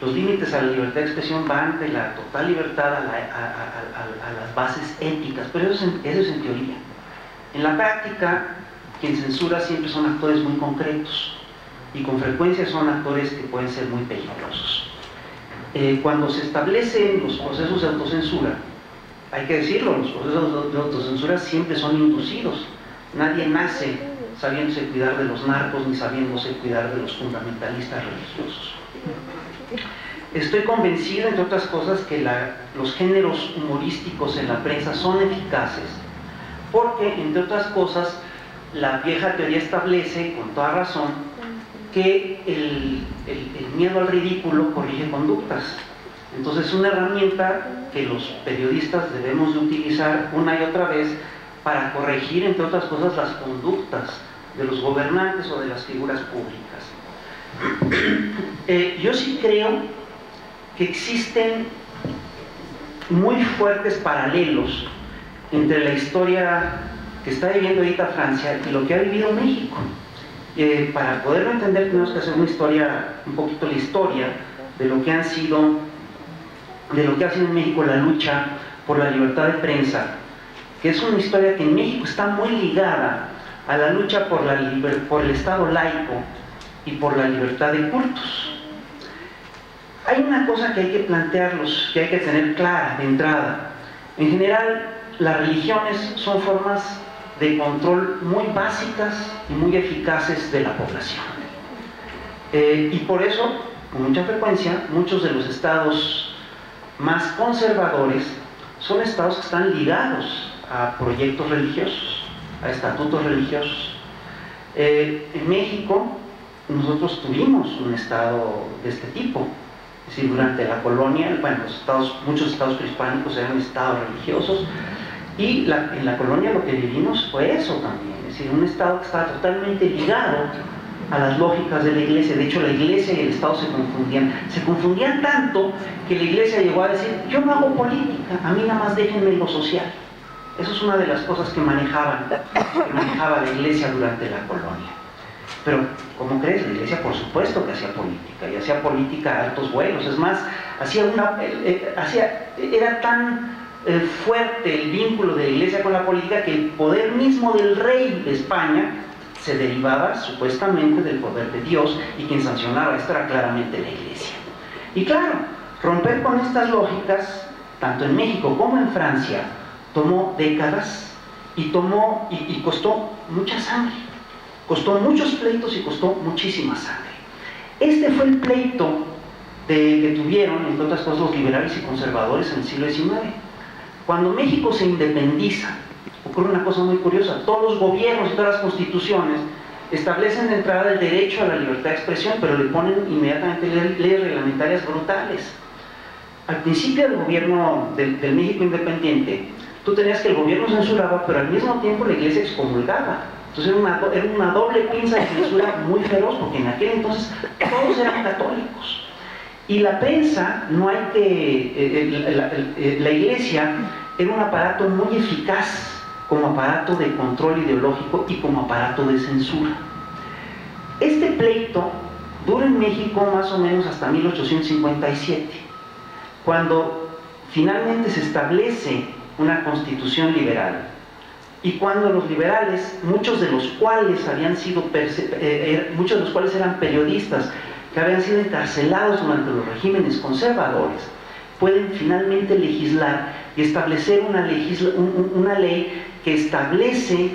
Los límites a la libertad de expresión van de la total libertad a las bases éticas, pero eso es en teoría. En la práctica, quien censura siempre son actores muy concretos y con frecuencia son actores que pueden ser muy peligrosos. Cuando se establecen los procesos de autocensura, hay que decirlo, los procesos de autocensura siempre son inducidos. Nadie nace sabiéndose cuidar de los narcos ni sabiéndose cuidar de los fundamentalistas religiosos. Estoy convencido, entre otras cosas, que los géneros humorísticos en la prensa son eficaces porque, entre otras cosas, la vieja teoría establece, con toda razón, que el miedo al ridículo corrige conductas. Entonces es una herramienta que los periodistas debemos de utilizar una y otra vez para corregir, entre otras cosas, las conductas de los gobernantes o de las figuras públicas. Yo sí creo que existen muy fuertes paralelos entre la historia que está viviendo ahorita Francia y lo que ha vivido México. Para poderlo entender tenemos que hacer un poquito la historia de lo que ha sido en México la lucha por la libertad de prensa, que es una historia que en México está muy ligada a la lucha por el Estado laico y por la libertad de cultos. Hay una cosa que hay que plantearlos, que hay que tener clara de entrada. En general, las religiones son formas de control muy básicas y muy eficaces de la población. Y por eso, con mucha frecuencia, muchos de los estados más conservadores son estados que están ligados a proyectos religiosos, a estatutos religiosos. En México, nosotros tuvimos un estado de este tipo. Es decir, durante la colonia, bueno, muchos estados prehispánicos eran estados religiosos, y en la colonia lo que vivimos fue eso también, es decir, un estado que estaba totalmente ligado a las lógicas de la iglesia. De hecho, la iglesia y el estado se confundían tanto que la iglesia llegó a decir: yo no hago política, a mí nada más déjenme lo social. Eso es una de las cosas que manejaba la iglesia durante la colonia. Pero, ¿cómo crees? La iglesia, por supuesto que hacía política, y hacía política a altos vuelos. Es más, era tan fuerte el vínculo de la iglesia con la política que el poder mismo del rey de España se derivaba supuestamente del poder de Dios, y quien sancionaba esto era claramente la iglesia. Y claro, romper con estas lógicas, tanto en México como en Francia, tomó décadas y costó mucha sangre. Costó muchos pleitos y costó muchísima sangre. Este fue el pleito que tuvieron, entre otras cosas, los liberales y conservadores en el siglo XIX. Cuando México se independiza, ocurre una cosa muy curiosa. Todos los gobiernos y todas las constituciones establecen de entrada el derecho a la libertad de expresión, pero le ponen inmediatamente leyes reglamentarias brutales. Al principio del gobierno del México independiente, tú tenías que el gobierno censuraba, pero al mismo tiempo la iglesia excomulgaba. Entonces era una doble pinza de censura muy feroz, porque en aquel entonces todos eran católicos. Y la prensa, la iglesia era un aparato muy eficaz como aparato de control ideológico y como aparato de censura. Este pleito dura en México más o menos hasta 1857, cuando finalmente se establece una constitución liberal. Y cuando los liberales, muchos de los cuales eran periodistas que habían sido encarcelados durante los regímenes conservadores, pueden finalmente legislar y establecer una ley que establece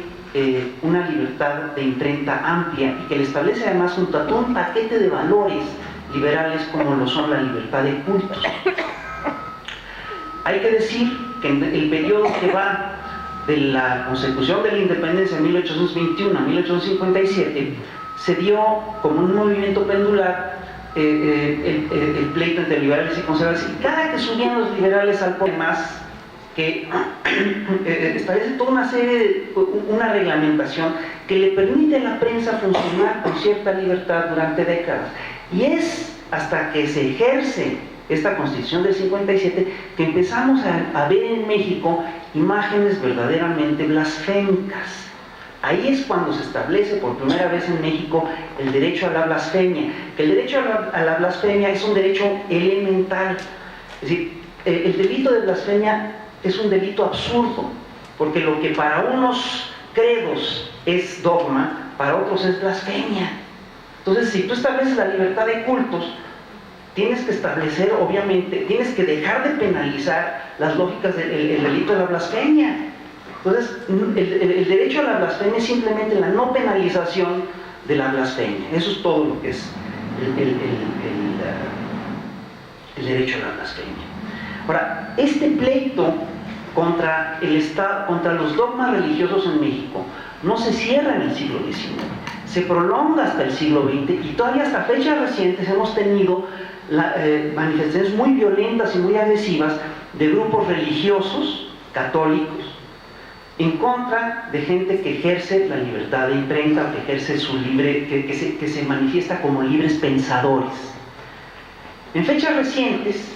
una libertad de imprenta amplia, y que le establece además junto a todo un paquete de valores liberales como lo son la libertad de cultos. Hay que decir que en el periodo que va de la consecución de la independencia en 1821 a 1857, se dio como un movimiento pendular el pleito entre liberales y conservadores, y cada que subían los liberales al poder más, que establece toda una reglamentación que le permite a la prensa funcionar con cierta libertad durante décadas. Y es hasta que se ejerce esta Constitución del 57 que empezamos a ver en México imágenes verdaderamente blasfémicas. Ahí es cuando se establece por primera vez en México el derecho a la blasfemia. Que el derecho a la blasfemia es un derecho elemental. Es decir, el delito de blasfemia es un delito absurdo, porque lo que para unos credos es dogma, para otros es blasfemia. Entonces, si tú estableces la libertad de cultos, tienes que establecer, obviamente, tienes que dejar de penalizar las lógicas del delito de la blasfemia. Entonces, el derecho a la blasfemia es simplemente la no penalización de la blasfemia. Eso es todo lo que es el derecho a la blasfemia. Ahora, este pleito contra el Estado, contra los dogmas religiosos en México, no se cierra en el siglo XIX, se prolonga hasta el siglo XX y todavía hasta fechas recientes hemos tenido manifestaciones muy violentas y muy agresivas de grupos religiosos católicos en contra de gente que ejerce la libertad de imprenta, que ejerce su libre, que se manifiesta como libres pensadores. En fechas recientes,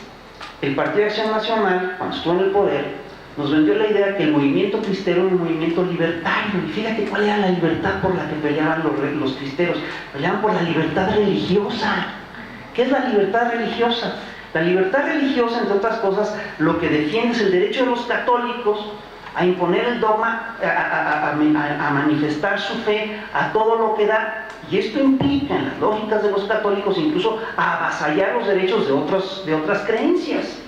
el Partido de Acción Nacional, cuando estuvo en el poder, nos vendió la idea que el movimiento cristero era un movimiento libertario. Y fíjate cuál era la libertad por la que peleaban los cristeros. Peleaban por la libertad religiosa. ¿Qué es la libertad religiosa? La libertad religiosa, entre otras cosas, lo que defiende es el derecho de los católicos a imponer el dogma, a manifestar su fe a todo lo que da. Y esto implica, en las lógicas de los católicos, incluso a avasallar los derechos de otras creencias.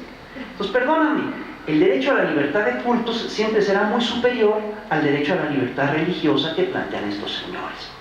Entonces, perdóname, el derecho a la libertad de cultos siempre será muy superior al derecho a la libertad religiosa que plantean estos señores.